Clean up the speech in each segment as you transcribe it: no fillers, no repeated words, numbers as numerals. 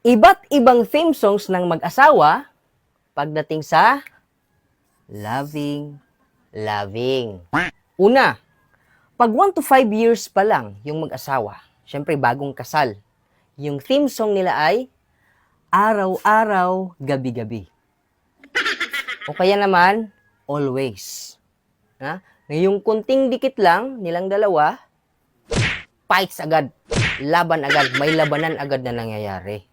Iba't ibang theme songs ng mag-asawa pagdating sa loving, loving. Una, pag 1 to 5 years pa lang yung mag-asawa, syempre bagong kasal, yung theme song nila ay araw-araw, gabi-gabi. O kaya naman, always. Ha? Ngayong kunting dikit lang nilang dalawa, fights agad, laban agad, may labanan agad na nangyayari.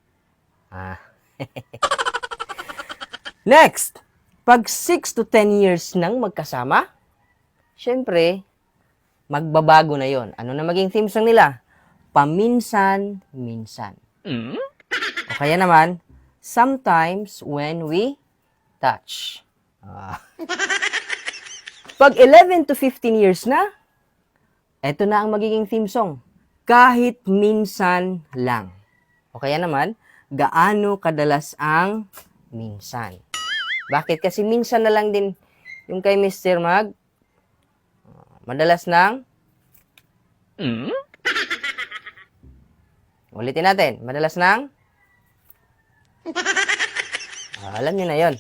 Next, pag 6 to 10 years nang magkasama, syempre, magbabago na yon. Ano na maging theme song nila? Paminsan-minsan. O kaya naman, sometimes when we touch. Pag 11 to 15 years na, eto na ang magiging theme song. Kahit minsan lang. O kaya naman, gaano kadalas ang minsan. Bakit? Kasi minsan na lang din yung kay Mr. Madalas ng ulitin natin. Madalas ng alam niyo na yon.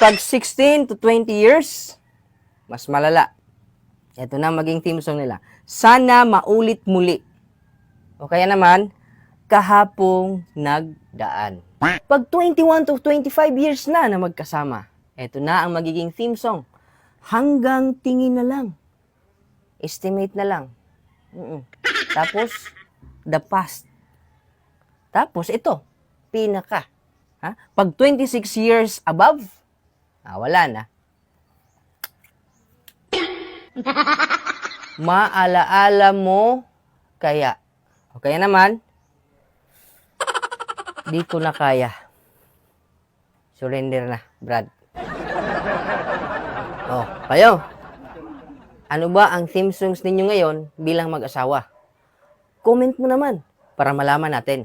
Pag 16 to 20 years, mas malala. Ito na maging theme song nila. Sana maulit muli. O kaya naman, kahapong nagdaan. Pag 21 to 25 years na magkasama, ito na ang magiging theme song. Hanggang tingin na lang. Estimate na lang. Tapos, the past. Tapos, ito, pinaka. Pag 26 years above, wala na. Maalaala mo kaya. O kaya naman, di ko na kaya. Surrender na, Brad. Kayo. Ano ba ang theme songs ninyo ngayon bilang mag-asawa? Comment mo naman para malaman natin.